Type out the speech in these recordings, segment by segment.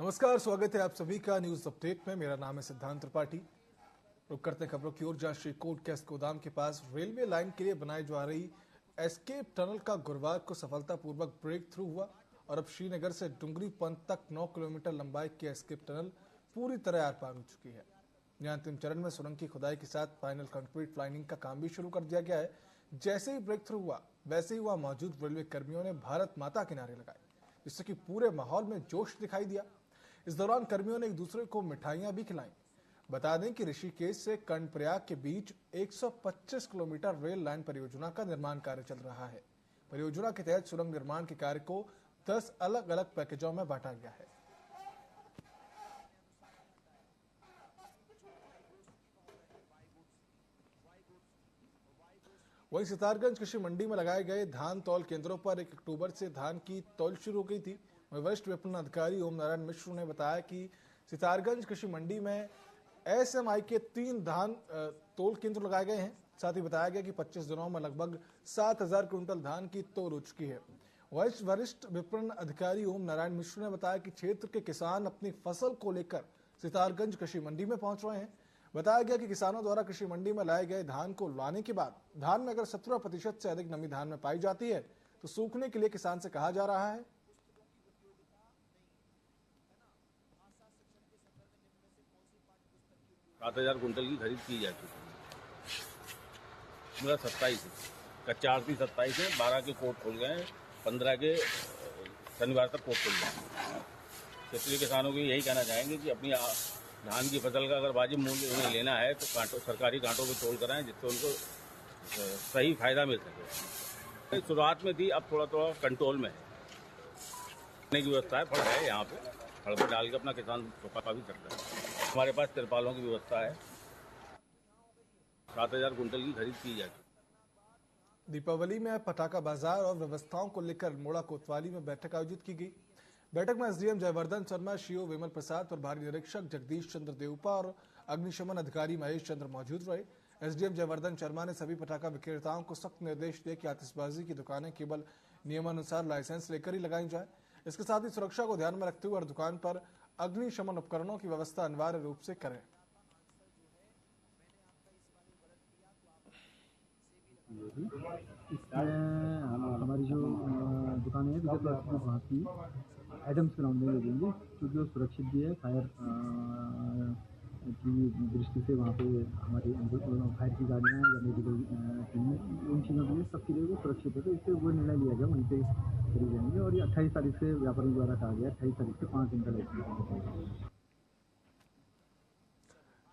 नमस्कार, स्वागत है आप सभी का न्यूज अपडेट में। मेरा नाम है सिद्धांत त्रिपाठी। रुक करते हैं खबरों की ओर, जहां श्रीकोट गैस गोदाम के पास रेलवे लाइन के लिए बनाई जा रही एस्केप टनल का गुरुवार को सफलतापूर्वक ब्रेक थ्रू हुआ और अब श्रीनगर से डुंगरी पंत तक 9 किलोमीटर लंबाई की एस्केप टनल पूरी तरह आर पार हो चुकी है। यहाँ अंतिम चरण में सुरंग की खुदाई के साथ फाइनल कंक्रीट लाइनिंग का काम भी शुरू कर दिया गया है। जैसे ही ब्रेक थ्रू हुआ वैसे ही वहां मौजूद रेलवे कर्मियों ने भारत माता के नारे लगाए, जिससे कि पूरे माहौल में जोश दिखाई दिया। इस दौरान कर्मियों ने एक दूसरे को मिठाइयां भी खिलाई। बता दें कि ऋषिकेश से कर्णप्रयाग के बीच 125 किलोमीटर रेल लाइन परियोजना का निर्माण कार्य चल रहा है। परियोजना के तहत सुरंग निर्माण के कार्य को 10 अलग अलग पैकेजों में बांटा गया है। वहीं सितारगंज कृषि मंडी में लगाए गए धान तौल केंद्रों पर 1 अक्टूबर से धान की तौल शुरू हो गई थी। वरिष्ठ विपणन अधिकारी ओम नारायण मिश्र ने बताया कि सितारगंज कृषि मंडी में एसएमआई के 3 धान तौल केंद्र लगाए गए हैं। साथ ही बताया गया कि 25 दिनों में लगभग 7000 क्विंटल धान की तौल हो चुकी है। वरिष्ठ विपणन अधिकारी ओम नारायण मिश्र ने बताया कि क्षेत्र के किसान अपनी फसल को लेकर सितारगंज कृषि मंडी में पहुंच रहे हैं। बताया गया कि किसानों द्वारा कृषि मंडी में लाए गए धान को लाने के बाद धान में अगर 17% से अधिक नमी धान में पाई जाती है तो सूखने के लिए किसान से कहा जा रहा है। 7000 कुंटल की खरीद की जा चुकी है। मेरा 27 है, कच्चा आरती 27 है, 12 के कोट खुल गए हैं, 15 के शनिवार तक कोट खुल गए। क्षेत्रीय किसानों को यही कहना चाहेंगे कि अपनी धान की फसल का अगर वाजिब मूल्य उन्हें लेना है तो सरकारी कांटों पर तोल कराएं, जिससे उनको सही फायदा मिल सके। शुरुआत में थी, अब थोड़ा थोड़ा कंट्रोल में है। की व्यवस्था है, फल है यहाँ पे, फल पर डाल के अपना किसान पका भी सकता है। हमारे पास तिरपालों की व्यवस्था है। 7000 कुंटल की खरीद की जाती। दीपावली में पटाखा बाजार और व्यवस्थाओं को लेकर अल्मोड़ा कोतवाली में बैठक आयोजित की गई। बैठक में एसडीएम जयवर्धन शर्मा, सीओ विमल प्रसाद, प्रभारी निरीक्षक जगदीश चंद्र देवपा और अग्निशमन अधिकारी महेश चंद्र मौजूद रहे। एसडीएम जयवर्धन शर्मा ने सभी पटाखा विक्रेताओं को सख्त निर्देश दिए कि आतिशबाजी की दुकानें केवल नियमानुसार लाइसेंस लेकर ही लगाई जाए। इसके साथ ही सुरक्षा को ध्यान में रखते हुए हर दुकान पर अग्निशमन उपकरणों की व्यवस्था अनिवार्य रूप से करें। हमारी जो दुकानें हैं वहाँ की एडम्स ग्राउंड में लगेंगे, क्योंकि वो सुरक्षित भी है। फायर की दृष्टि से वहाँ पे हमारी फायर की गाड़ियाँ या मेडिकल टीमें, उन चीज़ों के लिए सबके लिए वो सुरक्षित है। तो इससे वो निर्णय लिया गया, वहीं पे करी जाएंगे। और ये 28 तारीख से व्यापारियों द्वारा कहा गया, 28 तारीख से 5 दिन का लाइसेंस।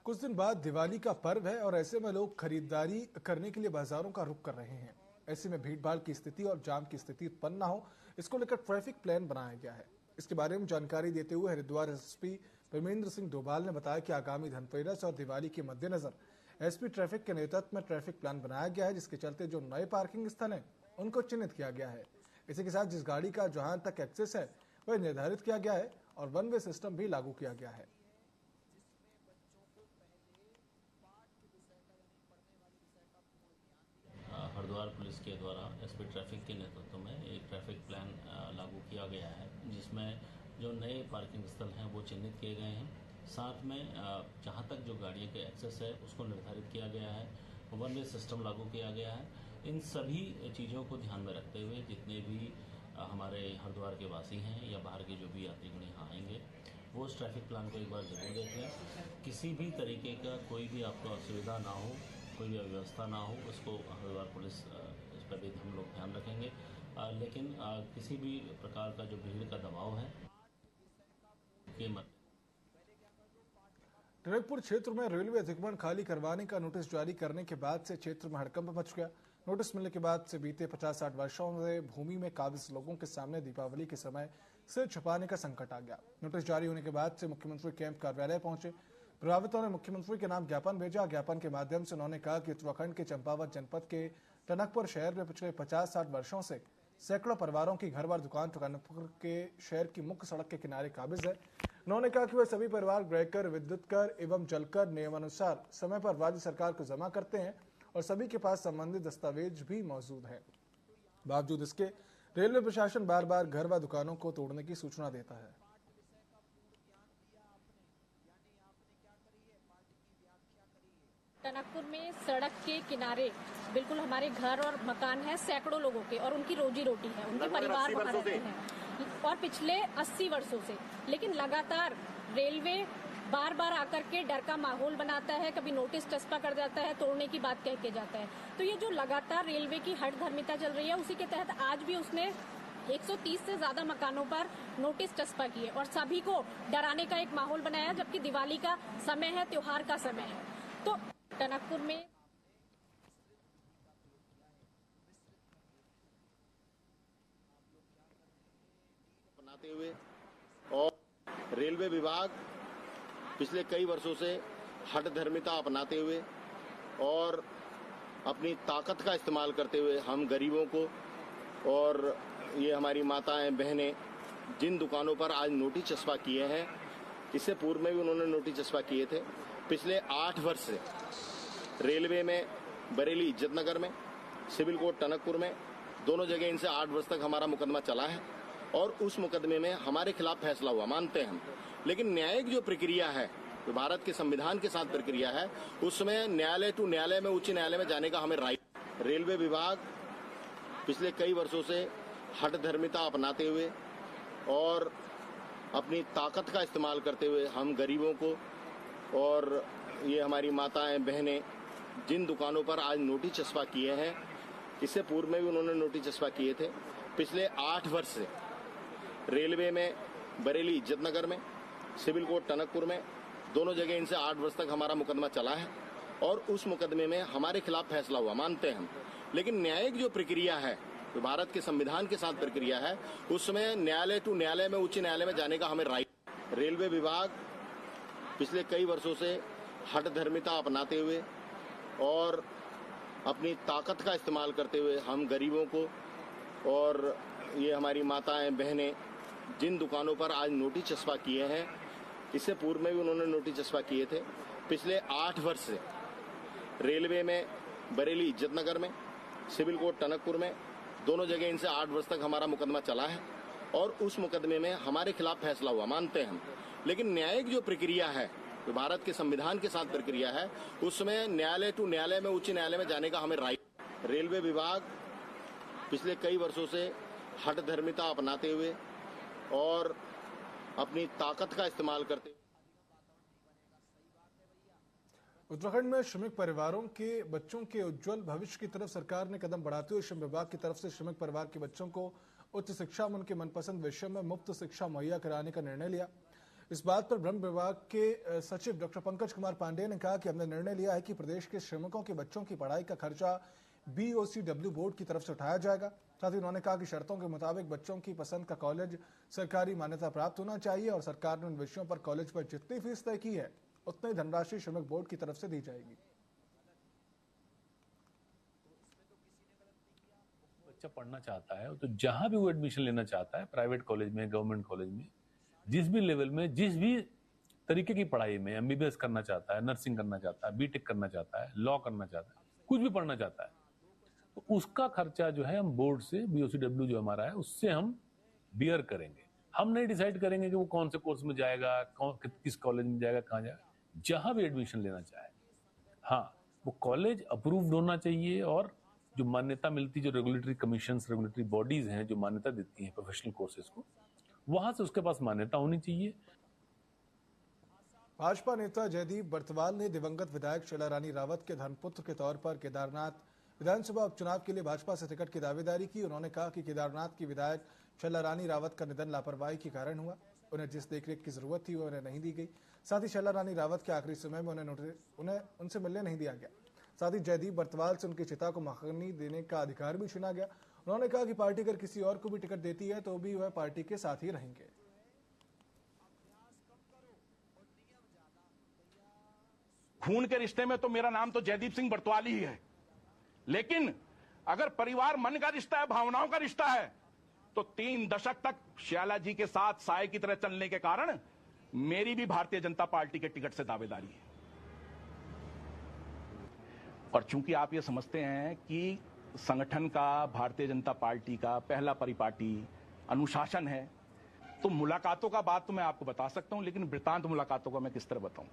कुछ दिन बाद दिवाली का पर्व है और ऐसे में लोग खरीदारी करने के लिए बाजारों का रुख कर रहे हैं। ऐसे में भीड़भाड़ की स्थिति और जाम की स्थिति उत्पन्न न हो, इसको लेकर ट्रैफिक प्लान बनाया गया है। इसके बारे में जानकारी देते हुए हरिद्वार एसपी परमेंद्र सिंह डोभाल ने बताया कि आगामी धनतेरस और दिवाली के मद्देनजर एसपी ट्रैफिक के नेतृत्व में ट्रैफिक प्लान बनाया गया है, जिसके चलते जो नए पार्किंग स्थल हैं उनको चिन्हित किया गया है। इसी के साथ जिस गाड़ी का जहां तक एक्सेस है वह निर्धारित किया गया है और वन वे सिस्टम भी लागू किया गया है। हरिद्वार पुलिस के द्वारा एसपी ट्रैफिक के नेतृत्व में एक ट्रैफिक प्लान लागू किया गया है, जिसमें जो नए पार्किंग स्थल हैं वो चिन्हित किए गए हैं। साथ में जहां तक जो गाड़ियों के एक्सेस है उसको निर्धारित किया गया है, वन वे सिस्टम लागू किया गया है। इन सभी चीज़ों को ध्यान में रखते हुए जितने भी हमारे हरिद्वार के वासी हैं या बाहर के जो भी यात्रीगण यहाँ आएंगे वो उस ट्रैफिक प्लान को एक बार जरूर देखें। किसी भी तरीके का कोई भी आपको असुविधा ना हो, कोई भी अव्यवस्था ना हो, उसको हरिद्वार पुलिस इस पर भी हम लोग ध्यान रखेंगे। लेकिन किसी भी प्रकार का जो भीड़ का दबाव है टनकपुर क्षेत्र में रेलवे अतिक्रमण खाली करवाने का नोटिस जारी करने के बाद से क्षेत्र में हड़कंप मच गया। नोटिस मिलने के बाद से बीते 50-60 वर्षों में भूमि में काबिज लोगों के सामने दीपावली के समय सिर छुपाने का संकट आ गया। नोटिस जारी होने के बाद से मुख्यमंत्री कैंप कार्यालय पहुंचे। प्रभावितों ने मुख्यमंत्री के नाम ज्ञापन भेजा। ज्ञापन के माध्यम से उन्होंने कहा कि उत्तराखंड के चंपावत जनपद के टनकपुर शहर में पिछले 50-60 वर्षों से सैकड़ों परिवारों की घर बार दुकान टनकपुर के शहर की मुख्य सड़क के किनारे काबिज है। उन्होंने कहा कि वह सभी परिवार गृह कर, विद्युत कर एवं जलकर नियमानुसार समय पर राज्य सरकार को जमा करते हैं और सभी के पास संबंधित दस्तावेज भी मौजूद है। बावजूद इसके रेलवे प्रशासन बार बार घर व दुकानों को तोड़ने की सूचना देता है। टनकपुर में सड़क के किनारे बिल्कुल हमारे घर और मकान है सैकड़ों लोगों के, और उनकी रोजी रोटी है, उनके परिवार वहाँ रहते हैं और पिछले 80 वर्षों से। लेकिन लगातार रेलवे बार बार आकर के डर का माहौल बनाता है, कभी नोटिस चस्पा कर जाता है, तोड़ने की बात कह के जाता है। तो ये जो लगातार रेलवे की हठधर्मिता चल रही है, उसी के तहत आज भी उसने 130 से ज्यादा मकानों पर नोटिस चस्पा किए और सभी को डराने का एक माहौल बनाया, जबकि दिवाली का समय है, त्योहार का समय है। तो टनकपुर में बनाते हुए और रेलवे विभाग पिछले कई वर्षों से हठधर्मिता अपनाते हुए और अपनी ताकत का इस्तेमाल करते हुए हम गरीबों को और ये हमारी माताएं बहनें जिन दुकानों पर आज नोटिस चस्पा किए हैं, इससे पूर्व में भी उन्होंने नोटिस चस्पा किए थे। पिछले 8 वर्ष से रेलवे में बरेली इज्जतनगर में, सिविल कोर्ट टनकपुर में, दोनों जगह इनसे 8 वर्ष तक हमारा मुकदमा चला है और उस मुकदमे में हमारे खिलाफ फैसला हुआ, मानते हैं हम। लेकिन न्यायिक जो प्रक्रिया है, जो भारत के संविधान के साथ प्रक्रिया है, उसमें न्यायालय टू न्यायालय में, उच्च न्यायालय में जाने का हमें राइट। रेलवे विभाग पिछले कई वर्षों से हठधर्मिता अपनाते हुए और अपनी ताकत का इस्तेमाल करते हुए हम गरीबों को और ये हमारी माताएं बहनें जिन दुकानों पर आज नोटिस चस्पा किए हैं, इससे पूर्व में भी उन्होंने नोटिस चस्पा किए थे। पिछले 8 वर्ष से रेलवे में बरेली इज्जतनगर में, सिविल कोर्ट टनकपुर में, दोनों जगह इनसे 8 वर्ष तक हमारा मुकदमा चला है और उस मुकदमे में हमारे खिलाफ फैसला हुआ, मानते हैं हम। लेकिन न्यायिक जो प्रक्रिया है, जो भारत के संविधान के साथ प्रक्रिया है, उसमें न्यायालय टू न्यायालय में, उच्च न्यायालय में जाने का हमें राइट। रेलवे विभाग पिछले कई वर्षों से हठधर्मिता अपनाते हुए और अपनी ताकत का इस्तेमाल करते हुए हम गरीबों को और ये हमारी माताएं बहनें जिन दुकानों पर आज नोटिस चस्पा किए हैं, इससे पूर्व में भी उन्होंने नोटिस चस्पा किए थे। पिछले 8 वर्ष से रेलवे में बरेली इज्जतनगर में, सिविल कोर्ट टनकपुर में, दोनों जगह इनसे 8 वर्ष तक हमारा मुकदमा चला है और उस मुकदमे में हमारे खिलाफ फैसला हुआ, मानते हैं हम। लेकिन न्यायिक जो प्रक्रिया है, जो भारत के संविधान के साथ प्रक्रिया है, उसमें न्यायालय टू न्यायालय में, उच्च न्यायालय में जाने का हमें राइट। रेलवे विभाग पिछले कई वर्षों से हठधर्मिता अपनाते हुए और अपनी ताकत का इस्तेमाल करते हुए उत्तराखंड में श्रमिक परिवारों के बच्चों के उज्जवल भविष्य की तरफ सरकार ने कदम बढ़ाते हुए श्रम विभाग की तरफ से श्रमिक परिवार के बच्चों को उच्च शिक्षा में उनके मनपसंद विषय में मुफ्त शिक्षा मुहैया कराने का निर्णय लिया। इस बात पर ब्रह्म विभाग के सचिव डॉक्टर पंकज कुमार पांडेय ने कहा कि हमने निर्णय लिया है कि प्रदेश के श्रमिकों के बच्चों की पढ़ाई का खर्चा BOCW बोर्ड की तरफ से उठाया जाएगा। साथ ही उन्होंने कहा कि शर्तों के मुताबिक बच्चों की पसंद का कॉलेज सरकारी मान्यता प्राप्त होना चाहिए और सरकार ने उन विषयों पर कॉलेज पर जितनी फीस तय की है, उतनी धनराशि श्रमिक बोर्ड की तरफ से दी जाएगी। बच्चा पढ़ना चाहता है तो जहां भी वो एडमिशन लेना चाहता है, प्राइवेट कॉलेज में, गवर्नमेंट कॉलेज में, जिस भी लेवल में, जिस भी तरीके की पढ़ाई में, MBBS करना चाहता है, नर्सिंग करना चाहता है, BTech करना चाहता है, लॉ करना चाहता है, कुछ भी पढ़ना चाहता है, तो उसका खर्चा जो है हम बोर्ड से, BOCW जो हमारा है, उससे हम बियर करेंगे। हम नहीं डिसाइड करेंगे कि वो कौन से कोर्स में जाएगा, किस कॉलेज में जाएगा, कहाँ जाएगा, जहां भी एडमिशन लेना चाहे। हाँ, वो कॉलेज अप्रूव्ड होना चाहिए और जो मान्यता मिलती, जो रेगुलेटरी कमीशंस, रेगुलेटरी बॉडीज हैं जो मान्यता देती हैं प्रोफेशनल कोर्सेज को, वहां से उसके पास मान्यता होनी चाहिए। भाजपा नेता जयदीप बर्तवाल ने दिवंगत विधायक शैला रानी रावत के धर्मपुत्र के तौर पर केदारनाथ विधानसभा उपचुनाव के लिए भाजपा से टिकट की दावेदारी की। उन्होंने कहा कि केदारनाथ की विधायक शैला रानी रावत का निधन लापरवाही के कारण हुआ। उन्हें जिस देखरेख की जरूरत थी वो उन्हें नहीं दी गई। साथ ही शैला रानी रावत के आखिरी समय में उन्हें उनसे मिलने नहीं दिया गया। साथ ही जयदीप बर्तवाल से उनकी चिता को मखनी देने का अधिकार भी छीना गया। उन्होंने कहा कि पार्टी अगर किसी और को भी टिकट देती है तो भी वह पार्टी के साथ ही रहेंगे। खून के रिश्ते में तो मेरा नाम तो जयदीप सिंह बर्तवाल ही है, लेकिन अगर परिवार मन का रिश्ता है, भावनाओं का रिश्ता है, तो 3 दशक तक शैला जी के साथ साय की तरह चलने के कारण मेरी भी भारतीय जनता पार्टी के टिकट से दावेदारी है। और चूंकि आप ये समझते हैं कि संगठन का, भारतीय जनता पार्टी का पहला परिपाटी अनुशासन है, तो मुलाकातों का बात तो मैं आपको बता सकता हूं, लेकिन वृतांत मुलाकातों का मैं किस तरह बताऊं।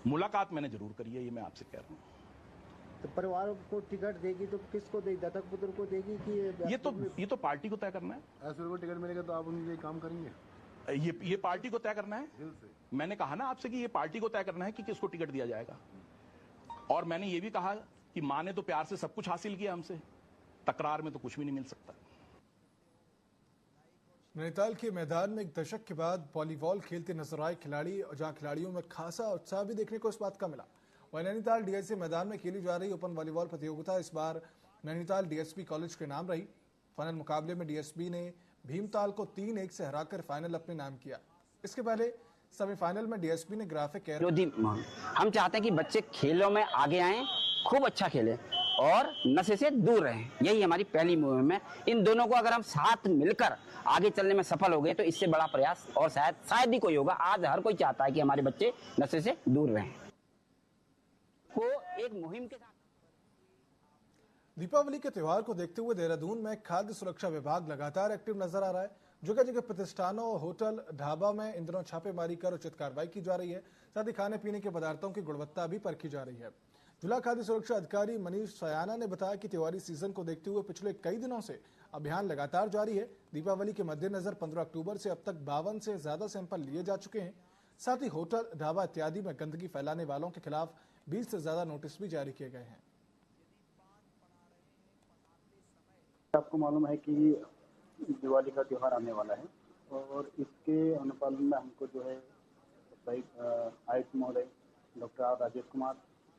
मुलाकात मैंने जरूर करी है, ये मैं आपसे कह रहा हूँ। तो परिवार को टिकट देगी तो किसको देगी, दत्तक पुत्र को देगी कि ये तो पार्टी को तय करना है। ऐसे को टिकट मिलेगा तो आप उनके लिए काम करेंगे? ये पार्टी को तय करना है। मैंने कहा ना आपसे कि ये पार्टी को तय करना है कि किसको टिकट दिया जाएगा। और मैंने ये भी कहा कि मां ने तो प्यार से सब कुछ हासिल किया हमसे, तकरार में तो कुछ भी नहीं मिल सकता। नैनीताल के मैदान में एक दशक के बाद वॉलीबॉल खेलते नजर आए खिलाड़ी, जहां खिलाड़ियों में खासा उत्साह भी देखने को इस बात का मिला। वहीं नैनीताल डीएसपी मैदान में खेली जा रही ओपन वॉलीबॉल प्रतियोगिता इस बार नैनीताल डीएसपी कॉलेज के नाम रही। फाइनल मुकाबले में डीएसपी ने भीमताल को 3-1 से हराकर फाइनल अपने नाम किया। इसके पहले सेमीफाइनल में डीएसपी ने ग्राफिक हम चाहते हैं कि बच्चे खेलों में आगे आएं, खूब अच्छा खेलें और नशे से दूर रहें। यही हमारी पहली मुहिम है। इन दोनों को अगर हम साथ मिलकर आगे चलने में सफल हो गए तो इससे बड़ा प्रयास और शायद ही कोई होगा। आज हर कोई चाहता है कि हमारे बच्चे नशे से दूर रहें। को एक मुहिम के साथ दीपावली के त्योहार को देखते हुए देहरादून में खाद्य सुरक्षा विभाग लगातार एक्टिव नजर आ रहा है। जगह जगह प्रतिष्ठानों, होटल, ढाबा में इन दिनों छापेमारी कर उचित कार्रवाई की जा रही है। साथ ही खाने पीने के पदार्थों की गुणवत्ता भी परखी जा रही है। जिला खाद्य सुरक्षा अधिकारी मनीष सयाना ने बताया कि त्योहारी सीजन को देखते हुए पिछले कई दिनों से अभियान लगातार जारी है। दीपावली के मद्देनजर 15 अक्टूबर से अब तक 52 से ज्यादा सैंपल लिए जा चुके हैं। साथ ही होटल, ढाबा इत्यादि में गंदगी फैलाने वालों के खिलाफ 20 से ज्यादा नोटिस भी जारी किए गए हैं। आपको मालूम है कि दिवाली का त्यौहार आने वाला है और इसके अनुपालन में हमको जो है आयुक्त महोदय डॉक्टर आर राजेश कुमार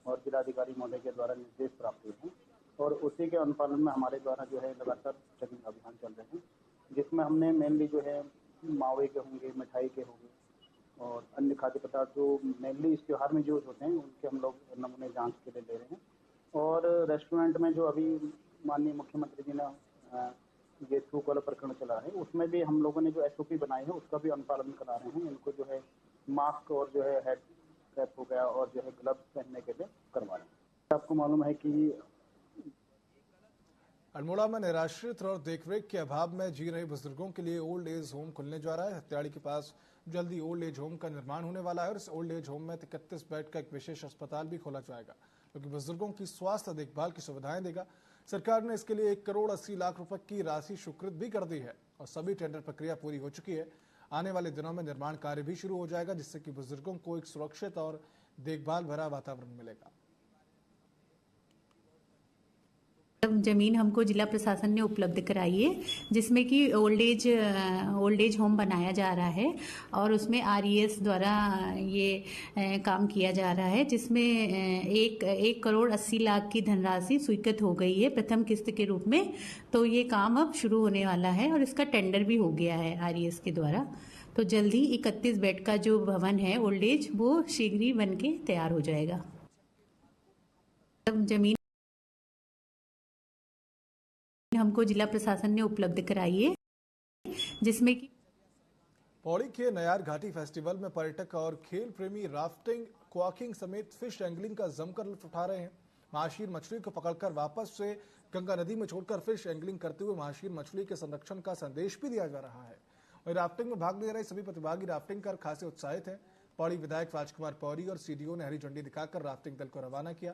और जिलाधिकारी महोदय के द्वारा निर्देश प्राप्त हुए हैं और उसी के अनुपालन में हमारे द्वारा जो है लगातार चेकिंग अभियान चल रहे हैं, जिसमें हमने मेनली जो है मावे के होंगे, मिठाई के होंगे और अन्य खाद्य पदार्थ जो मेनली इस त्यौहार में यूज होते हैं उनके हम लोग नमूने जांच के लिए ले रहे हैं। और रेस्टोरेंट में जो अभी माननीय मुख्यमंत्री जी ने ये थूक वाला प्रकरण चला है उसमें भी हम लोगों ने जो SOP बनाई है उसका भी अनुपालन करा रहे हैं। इनको जो है मास्क और जो है हेड कैप हो गया और जो है ग्लव्स पहनने के लिए करवा रहे हैं। आपको मालूम है कि अल्मोड़ा में निराश्रित और देखरेख के अभाव में जी रहे बुजुर्गों के लिए ओल्ड एज होम खुलने जा रहा है। हत्याड़ी के पास जल्दी ओल्ड एज होम का निर्माण होने वाला है और इस ओल्ड एज होम में 31 बेड का एक विशेष अस्पताल भी खोला जाएगा, क्योंकि बुजुर्गों की स्वास्थ्य देखभाल की सुविधाएं देगा। सरकार ने इसके लिए 1 करोड़ 80 लाख रुपए की राशि स्वीकृत भी कर दी है और सभी टेंडर प्रक्रिया पूरी हो चुकी है। आने वाले दिनों में निर्माण कार्य भी शुरू हो जाएगा, जिससे कि बुजुर्गों को एक सुरक्षित और देखभाल भरा वातावरण मिलेगा। जमीन हमको जिला प्रशासन ने उपलब्ध कराई है, जिसमें कि ओल्ड एज होम बनाया जा रहा है और उसमें RES द्वारा ये काम किया जा रहा है, जिसमें 1 करोड़ 80 लाख की धनराशि स्वीकृत हो गई है प्रथम किस्त के रूप में। तो ये काम अब शुरू होने वाला है और इसका टेंडर भी हो गया है RES के द्वारा। तो जल्दी 31 बेड का जो भवन है ओल्ड एज, वो शीघ्र ही बन के तैयार हो जाएगा। जमीन हमको जिला प्रशासन ने उपलब्ध कराई है, जिसमें कि पौड़ी के नयार घाटी फेस्टिवल में पर्यटक और खेल प्रेमी राफ्टिंग, क्वाकिंग समेत फिश एंगलिंग का जमकर लुत्फ उठा रहे हैं। महाशीर मछली को पकड़कर वापस से गंगा नदी में छोड़कर फिश एंगलिंग करते हुए महाशीर मछली के संरक्षण का संदेश भी दिया जा रहा है। और राफ्टिंग में भाग ले रहे सभी प्रतिभागी राफ्टिंग कर खासे उत्साहित हैं। पौड़ी विधायक राजकुमार पौरी और CDO ने हरी झंडी दिखाकर राफ्टिंग दल को रवाना किया।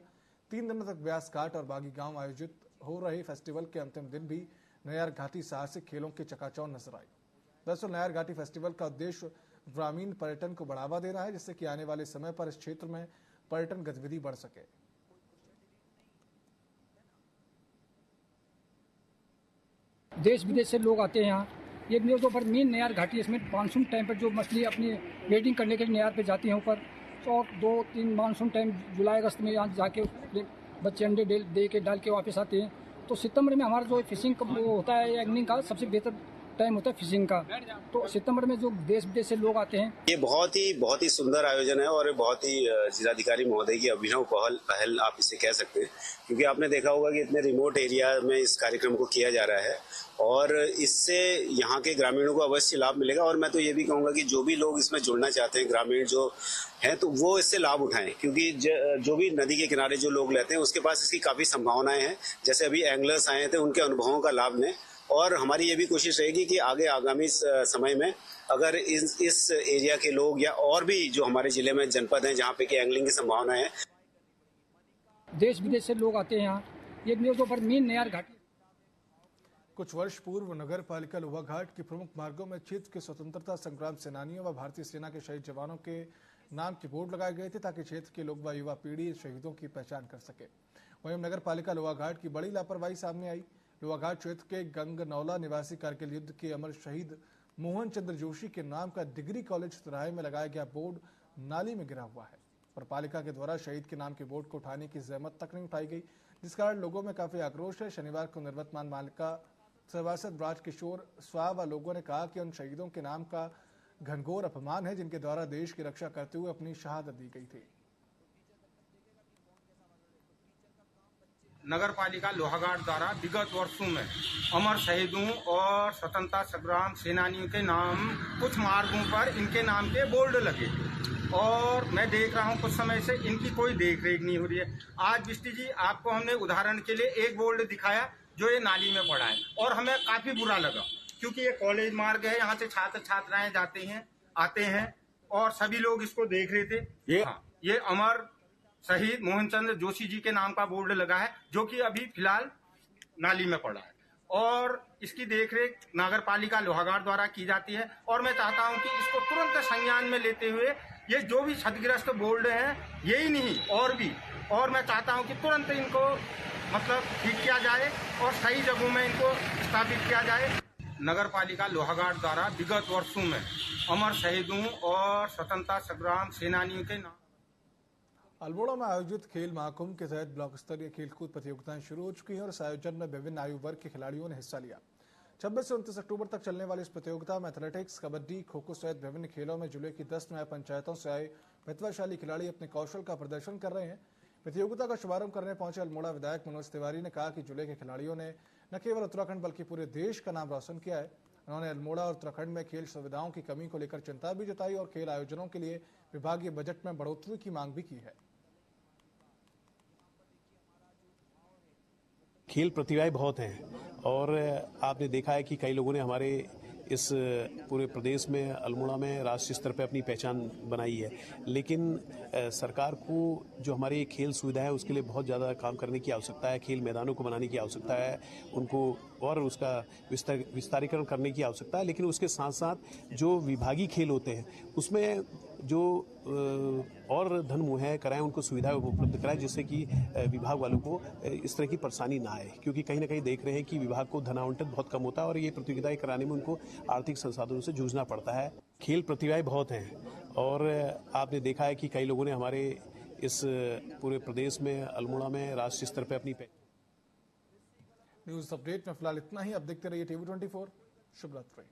3 दिनों तक व्यास घाट और बागी गांव आयोजित हो रहे फेस्टिवल के अंतिम दिन भी नयार घाटी साहसिक खेलों के चकाचौंध नजर आई। दरअसल नयार घाटी फेस्टिवल का उद्देश्य ग्रामीण पर्यटन को बढ़ावा देना है, जिससे कि आने वाले समय पर इस क्षेत्र में पर्यटन गतिविधि बढ़ सके। देश विदेश से लोग आते हैं यहाँ। ये जो पर मेन नयार घाटी, इसमें मानसून टाइम पर जो मछली अपनी वेटिंग करने के लिए नयार पे जाती हैं ऊपर, और 2-3 मानसून टाइम जुलाई अगस्त में यहाँ जाके बच्चे अंडे दे के डाल के वापस आते हैं। तो सितंबर में हमारा जो फिशिंग का वो होता है, एंगलिंग का सबसे बेहतर टाइम होता है फिशिंग का। तो सितंबर में जो देश विदेश से लोग आते हैं। ये बहुत ही सुंदर आयोजन है और बहुत ही जिलाधिकारी महोदय की अभिनव पहल आप इसे कह सकते हैं, क्योंकि आपने देखा होगा कि इतने रिमोट एरिया में इस कार्यक्रम को किया जा रहा है और इससे यहाँ के ग्रामीणों को अवश्य लाभ मिलेगा। और मैं तो ये भी कहूँगा कि जो भी लोग इसमें जुड़ना चाहते हैं, ग्रामीण जो हैं, तो वो इससे लाभ उठाएं, क्योंकि जो भी नदी के किनारे जो लोग रहते हैं उसके पास इसकी काफ़ी संभावनाएं हैं। जैसे अभी एंगलर्स आए थे, उनके अनुभवों का लाभ लें और हमारी ये भी कोशिश रहेगी कि आगे आगामी समय में अगर इस एरिया के लोग या और भी जो हमारे जिले में जनपद हैं जहाँ पे कि एंगलिंग की संभावना है, देश विदेश से लोग आते हैं यहाँ। ये न्यूज़ पर मेन नयार घाटी। कुछ वर्ष पूर्व नगर पालिका लोहाघाट के प्रमुख मार्गों में क्षेत्र के स्वतंत्रता संग्राम सेनानियों व भारतीय सेना के शहीद जवानों के नाम के बोर्ड लगाए गए थे ताकि क्षेत्र के लोग व युवा पीढ़ी शहीदों की पहचान कर सके। वहीं नगर पालिका लोहाघाट की बड़ी लापरवाही सामने आई। लोहाघाट क्षेत्र के गंगनौला निवासी कारगिल युद्ध के अमर शहीद मोहन चंद्र जोशी के नाम का डिग्री कॉलेज तिराहे में लगाया गया बोर्ड नाली में गिरा हुआ है और पालिका के द्वारा शहीद के नाम के बोर्ड को उठाने की जहमत तक नहीं उठाई गई, जिस कारण लोगों में काफी आक्रोश है। शनिवार को निवर्तमान पालिका सभासद राजकिशोर स्वाहा व लोगों ने कहा कि उन शहीदों के नाम का घनघोर अपमान है जिनके द्वारा देश की रक्षा करते हुए अपनी शहादत दी गई थी। नगर पालिका लोहाघाट द्वारा विगत वर्षों में अमर शहीदों और स्वतंत्रता संग्राम सेनानियों के नाम कुछ मार्गों पर इनके नाम के बोर्ड लगे और मैं देख रहा हूं कुछ समय से इनकी कोई देख रेख नहीं हो रही है। आज बिष्टी जी आपको हमने उदाहरण के लिए एक बोर्ड दिखाया जो ये नाली में पड़ा है और हमें काफी बुरा लगा क्योंकि ये कॉलेज मार्ग है, यहाँ से छात्र छात्राएं जाते हैं आते हैं और सभी लोग इसको देख रहे थे। ये अमर शहीद मोहन चंद्र जोशी जी के नाम का बोर्ड लगा है जो कि अभी फिलहाल नाली में पड़ा है और इसकी देखरेख नगर पालिका लोहाघाट द्वारा की जाती है और मैं चाहता हूं कि इसको तुरंत संज्ञान में लेते हुए ये जो भी क्षतिग्रस्त बोर्ड हैं यही नहीं और मैं चाहता हूं कि तुरंत इनको मतलब ठीक किया जाए और सही जगहों में इनको स्थापित किया जाए। नगर पालिका लोहाघाट द्वारा विगत वर्षों में अमर शहीदों और स्वतंत्रता संग्राम सेनानियों के नाम। अल्मोड़ा में आयोजित खेल महाकुंभ के तहत ब्लॉक स्तरीय खेलकूद प्रतियोगिताएं शुरू हो चुकी हैं और इस आयोजन में विभिन्न आयु वर्ग के खिलाड़ियों ने हिस्सा लिया। 26 से 29 अक्टूबर तक चलने वाली इस प्रतियोगिता में एथलेटिक्स, कबड्डी, खो खो सहित विभिन्न खेलों में जिले की 10 न्याय पंचायतों से आए प्रतिभाशाली खिलाड़ी अपने कौशल का प्रदर्शन कर रहे हैं। प्रतियोगिता का शुभारंभ करने पहुंचे अल्मोड़ा विधायक मनोज तिवारी ने कहा कि जिले के खिलाड़ियों ने न केवल उत्तराखंड बल्कि पूरे देश का नाम रोशन किया है। उन्होंने अल्मोड़ा और उत्तराखंड में खेल सुविधाओं की कमी को लेकर चिंता भी जताई और खेल आयोजनों के लिए विभागीय बजट में बढ़ोतरी की मांग भी की है। खेल प्रतिभाएं बहुत हैं और आपने देखा है कि कई लोगों ने हमारे इस पूरे प्रदेश में अल्मोड़ा में राष्ट्रीय स्तर पर अपनी पहचान बनाई है, लेकिन सरकार को जो हमारी खेल सुविधा है उसके लिए बहुत ज़्यादा काम करने की आवश्यकता है। खेल मैदानों को बनाने की आवश्यकता है, उनको और उसका विस्तारीकरण करने की आवश्यकता है। लेकिन उसके साथ साथ जो विभागीय खेल होते हैं उसमें जो और धन मुहैया कराएं, उनको सुविधा उपलब्ध कराएं जिससे कि विभाग वालों को इस तरह की परेशानी ना आए, क्योंकि कहीं ना कहीं देख रहे हैं कि विभाग को धनावंटन बहुत कम होता है और ये प्रतियोगिताएं कराने में उनको आर्थिक संसाधनों से जूझना पड़ता है। खेल प्रतिभाएं बहुत हैं और आपने देखा है कि कई लोगों ने हमारे इस पूरे प्रदेश में अल्मोड़ा में राष्ट्रीय स्तर पर अपनी न्यूज अपडेट में फिलहाल इतना ही। अब देखते रहिए TV24। शुभ रात्रि।